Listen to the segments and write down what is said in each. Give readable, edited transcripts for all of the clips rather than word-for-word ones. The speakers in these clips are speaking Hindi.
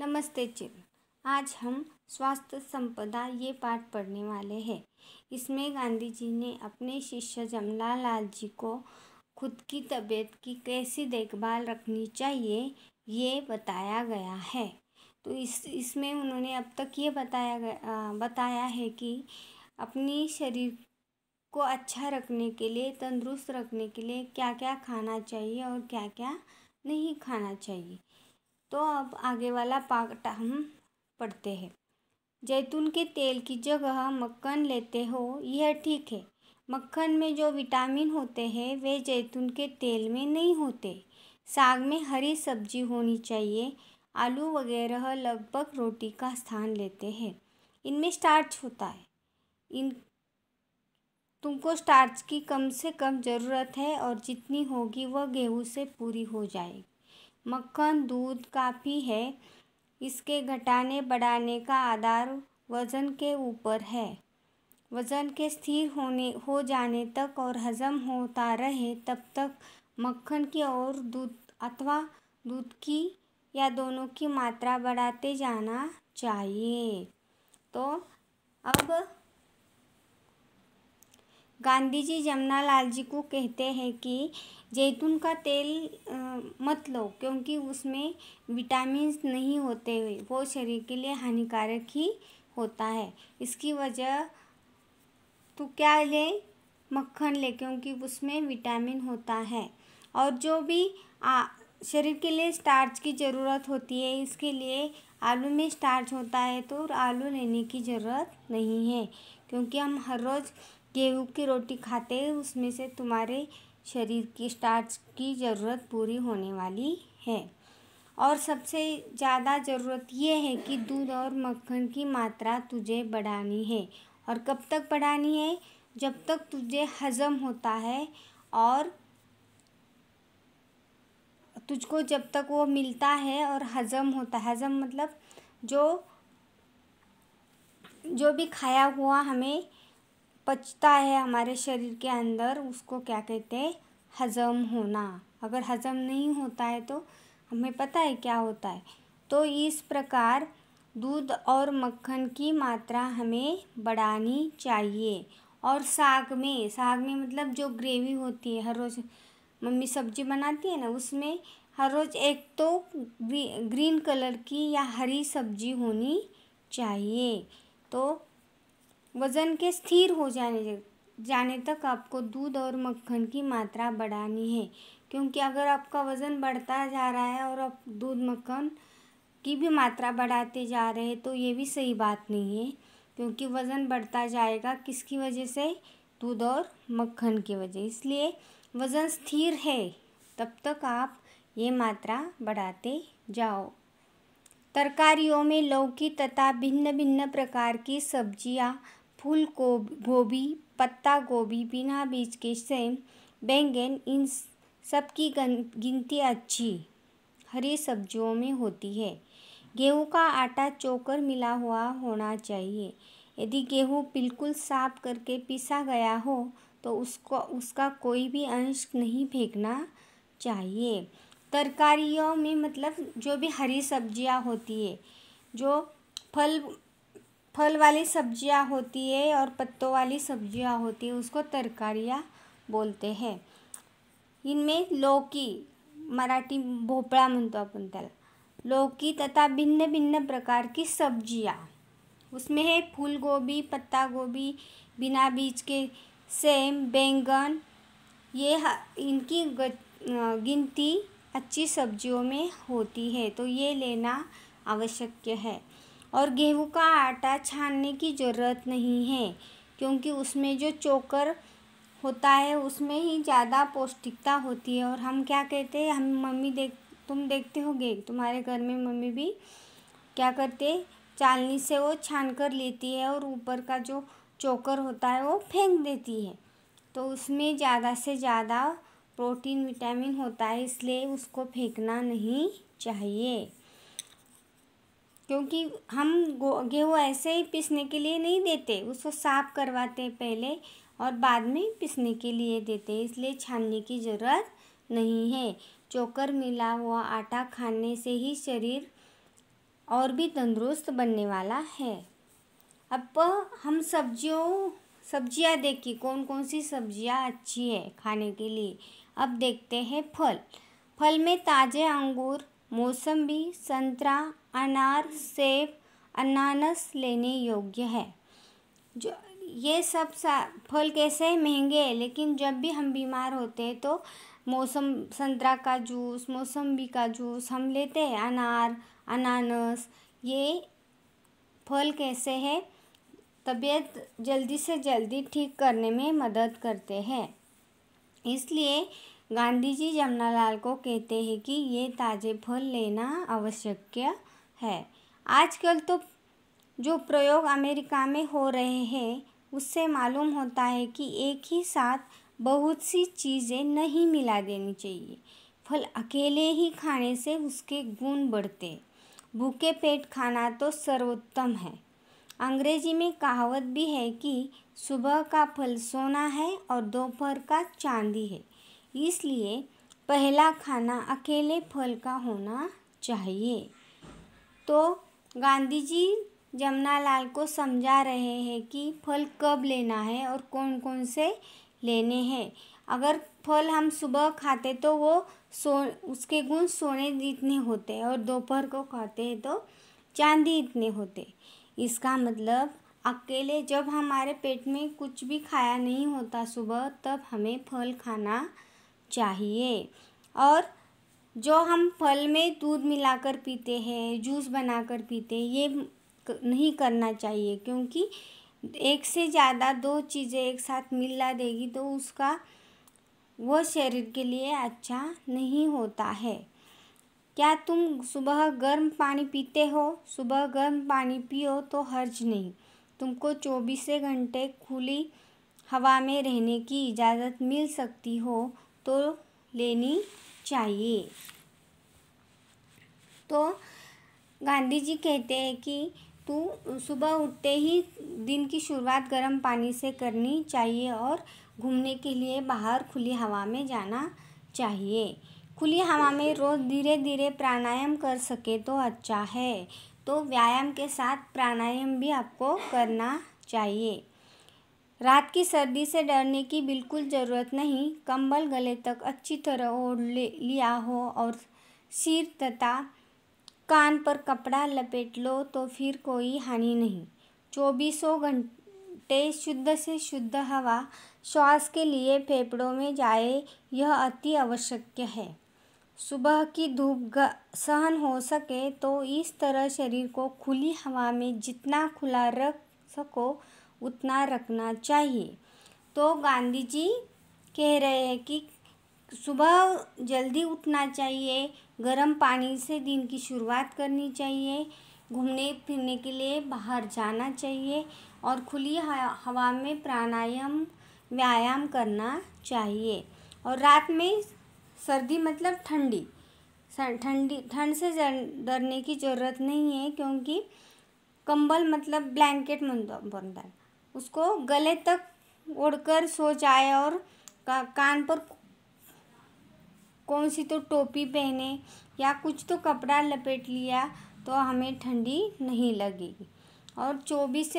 नमस्ते चिल्ड्रन। आज हम स्वास्थ्य संपदा ये पाठ पढ़ने वाले हैं। इसमें गांधी जी ने अपने शिष्य जमनालाल लाल जी को खुद की तबीयत की कैसी देखभाल रखनी चाहिए ये बताया गया है। तो इसमें उन्होंने अब तक ये बताया है कि अपनी शरीर को अच्छा रखने के लिए, तंदुरुस्त रखने के लिए क्या क्या खाना चाहिए और क्या क्या नहीं खाना चाहिए। तो अब आगे वाला पार्ट हम पढ़ते हैं। जैतून के तेल की जगह मक्खन लेते हो यह ठीक है। मक्खन में जो विटामिन होते हैं वे जैतून के तेल में नहीं होते। साग में हरी सब्जी होनी चाहिए। आलू वगैरह लगभग रोटी का स्थान लेते हैं। इनमें स्टार्च होता है। तुमको स्टार्च की कम से कम ज़रूरत है और जितनी होगी वह गेहूँ से पूरी हो जाएगी। मक्खन दूध काफ़ी है। इसके घटाने बढ़ाने का आधार वज़न के ऊपर है। वज़न के स्थिर हो जाने तक और हजम होता रहे तब तक मक्खन की और दूध अथवा दूध की या दोनों की मात्रा बढ़ाते जाना चाहिए। तो अब गांधी जी जमनालाल जी को कहते हैं कि जैतून का तेल मत लो क्योंकि उसमें विटामिन नहीं होते हुए वो शरीर के लिए हानिकारक ही होता है। इसकी वजह तू क्या ले, मक्खन ले क्योंकि उसमें विटामिन होता है। और जो भी शरीर के लिए स्टार्च की ज़रूरत होती है इसके लिए आलू में स्टार्च होता है तो आलू लेने की ज़रूरत नहीं है क्योंकि हम हर रोज़ गेहूँ की रोटी खाते हैं, उसमें से तुम्हारे शरीर की स्टार्च की ज़रूरत पूरी होने वाली है। और सबसे ज़्यादा ज़रूरत ये है कि दूध और मक्खन की मात्रा तुझे बढ़ानी है। और कब तक बढ़ानी है? जब तक तुझे हज़म होता है और तुझको जब तक वो मिलता है और हज़म होता है। हज़म मतलब जो भी खाया हुआ हमें पचता है हमारे शरीर के अंदर, उसको क्या कहते हैं? हज़म होना। अगर हज़म नहीं होता है तो हमें पता है क्या होता है। तो इस प्रकार दूध और मक्खन की मात्रा हमें बढ़ानी चाहिए। और साग में मतलब जो ग्रेवी होती है, हर रोज़ मम्मी सब्जी बनाती है ना, उसमें हर रोज़ एक तो ग्रीन कलर की या हरी सब्जी होनी चाहिए। तो वज़न के स्थिर हो जाने तक आपको दूध और मक्खन की मात्रा बढ़ानी है क्योंकि अगर आपका वज़न बढ़ता जा रहा है और आप दूध मक्खन की भी मात्रा बढ़ाते जा रहे हैं तो ये भी सही बात नहीं है क्योंकि वज़न बढ़ता जाएगा किसकी वजह से? दूध और मक्खन की वजह। इसलिए वज़न स्थिर है तब तक आप ये मात्रा बढ़ाते जाओ। तरकारियों में लौकी तथा भिन्न भिन्न प्रकार की सब्जियां, फूल गोभी, पत्ता गोभी, बिना बीज के सेम, बैंगन, इन सब की गिनती अच्छी हरी सब्जियों में होती है। गेहूं का आटा चोकर मिला हुआ होना चाहिए। यदि गेहूं बिल्कुल साफ करके पीसा गया हो तो उसका कोई भी अंश नहीं फेंकना चाहिए। तरकारियों में मतलब जो भी हरी सब्जियां होती है, जो फल वाली सब्जियां होती है और पत्तों वाली सब्जियां होती है उसको तरकारियां बोलते हैं। इनमें लौकी, मराठी भोपळा म्हणतो आपण त्याला, लौकी तथा भिन्न भिन्न प्रकार की सब्जियां, उसमें है फूल गोभी, पत्ता गोभी, बिना बीज के सेम, बैंगन, ये इनकी गिनती अच्छी सब्जियों में होती है तो ये लेना आवश्यक है। और गेहूं का आटा छानने की ज़रूरत नहीं है क्योंकि उसमें जो चोकर होता है उसमें ही ज़्यादा पौष्टिकता होती है। और हम क्या कहते हैं, हम तुम देखते होगे तुम्हारे घर में मम्मी भी क्या करते, चालनी से वो छान कर लेती है और ऊपर का जो चोकर होता है वो फेंक देती है। तो उसमें ज़्यादा से ज़्यादा प्रोटीन विटामिन होता है इसलिए उसको फेंकना नहीं चाहिए। क्योंकि हम गेहूँ ऐसे ही पीसने के लिए नहीं देते, उसको साफ करवाते पहले और बाद में पीसने के लिए देते, इसलिए छानने की ज़रूरत नहीं है। चोकर मिला हुआ आटा खाने से ही शरीर और भी तंदुरुस्त बनने वाला है। अब हम सब्जियां देखिए कौन कौन सी सब्जियां अच्छी है खाने के लिए। अब देखते हैं फल में ताज़े अंगूर, मौसम्बी, संतरा, अनार, सेब, अनानास लेने योग्य है। जो ये सब फल कैसे महंगे हैं, लेकिन जब भी हम बीमार होते हैं तो संतरा का जूस, मौसम्बी का जूस हम लेते हैं। अनार, अनानास, ये फल कैसे हैं, तबीयत जल्दी से जल्दी ठीक करने में मदद करते हैं। इसलिए गांधी जी जमनालाल को कहते हैं कि ये ताज़े फल लेना आवश्यक है। आजकल तो जो प्रयोग अमेरिका में हो रहे हैं उससे मालूम होता है कि एक ही साथ बहुत सी चीज़ें नहीं मिला देनी चाहिए। फल अकेले ही खाने से उसके गुण बढ़ते। भूखे पेट खाना तो सर्वोत्तम है। अंग्रेजी में कहावत भी है कि सुबह का फल सोना है और दोपहर का चांदी है। इसलिए पहला खाना अकेले फल का होना चाहिए। तो गांधी जी जमनालाल को समझा रहे हैं कि फल कब लेना है और कौन कौन से लेने हैं। अगर फल हम सुबह खाते तो वो उसके गुण सोने जितने होते हैं और दोपहर को खाते हैं तो चांदी इतने होते। इसका मतलब अकेले जब हमारे पेट में कुछ भी खाया नहीं होता सुबह, तब हमें फल खाना चाहिए। और जो हम फल में दूध मिलाकर पीते हैं, जूस बनाकर पीते हैं, ये नहीं करना चाहिए, क्योंकि एक से ज़्यादा दो चीज़ें एक साथ मिला देगी तो उसका वो शरीर के लिए अच्छा नहीं होता है। क्या तुम सुबह गर्म पानी पीते हो? सुबह गर्म पानी पियो तो हर्ज नहीं। तुमको 24 घंटे खुली हवा में रहने की इजाज़त मिल सकती हो तो लेनी चाहिए। तो गांधी जी कहते हैं कि तू सुबह उठते ही दिन की शुरुआत गर्म पानी से करनी चाहिए और घूमने के लिए बाहर खुली हवा में जाना चाहिए। खुली हवा में रोज़ धीरे धीरे प्राणायाम कर सके तो अच्छा है। तो व्यायाम के साथ प्राणायाम भी आपको करना चाहिए। रात की सर्दी से डरने की बिल्कुल ज़रूरत नहीं। कंबल गले तक अच्छी तरह ओढ़ लिया हो और सिर तथा कान पर कपड़ा लपेट लो तो फिर कोई हानि नहीं। 24 घंटे शुद्ध से शुद्ध हवा श्वास के लिए फेफड़ों में जाए, यह अति आवश्यक है। सुबह की धूप सहन हो सके तो इस तरह शरीर को खुली हवा में जितना खुला रख सको उतना रखना चाहिए। तो गांधी जी कह रहे हैं कि सुबह जल्दी उठना चाहिए, गर्म पानी से दिन की शुरुआत करनी चाहिए, घूमने फिरने के लिए बाहर जाना चाहिए और खुली हवा में प्राणायाम व्यायाम करना चाहिए। और रात में सर्दी मतलब ठंड से डरने की ज़रूरत नहीं है, क्योंकि कंबल मतलब ब्लैंकेट बनता है, उसको गले तक ओढ़कर सो जाए और कान पर कौन सी तो टोपी पहने या कुछ तो कपड़ा लपेट लिया तो हमें ठंडी नहीं लगेगी। और 24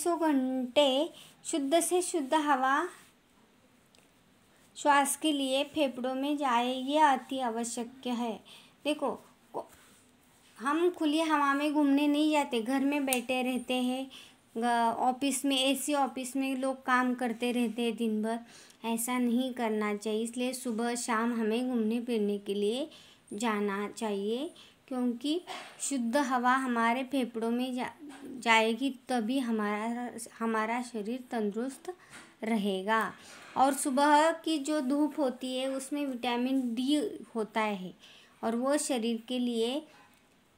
घंटे शुद्ध से शुद्ध हवा श्वास के लिए फेफड़ों में जाए, ये अति आवश्यक है। देखो, हम खुली हवा में घूमने नहीं जाते, घर में बैठे रहते हैं। ऑफिस में एसी ऑफिस में लोग काम करते रहते हैं दिन भर, ऐसा नहीं करना चाहिए। इसलिए सुबह शाम हमें घूमने फिरने के लिए जाना चाहिए, क्योंकि शुद्ध हवा हमारे फेफड़ों में जाएगी तभी हमारा शरीर तंदुरुस्त रहेगा। और सुबह की जो धूप होती है उसमें विटामिन डी होता है और वो शरीर के लिए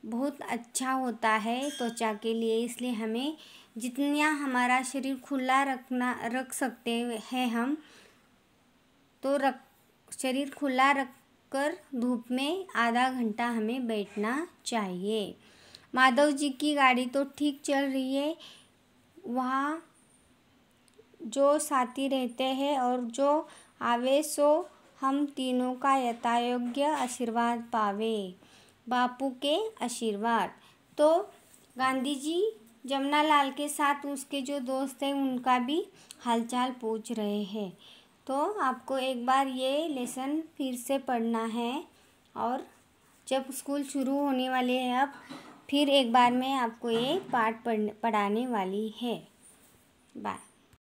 बहुत अच्छा होता है, त्वचा के लिए। इसलिए हमें जितना हमारा शरीर खुला रख सकते हैं हम तो शरीर खुला रखकर धूप में आधा घंटा हमें बैठना चाहिए। माधव जी की गाड़ी तो ठीक चल रही है, वहाँ जो साथी रहते हैं और जो आवे सो हम तीनों का यथायोग्य आशीर्वाद पावे। बापू के आशीर्वाद। तो गांधी जी जमनालाल के साथ उसके जो दोस्त हैं उनका भी हालचाल पूछ रहे हैं। तो आपको एक बार ये लेसन फिर से पढ़ना है, और जब स्कूल शुरू होने वाले हैं अब फिर एक बार मैं आपको ये पाठ पढ़ाने वाली है। बाय।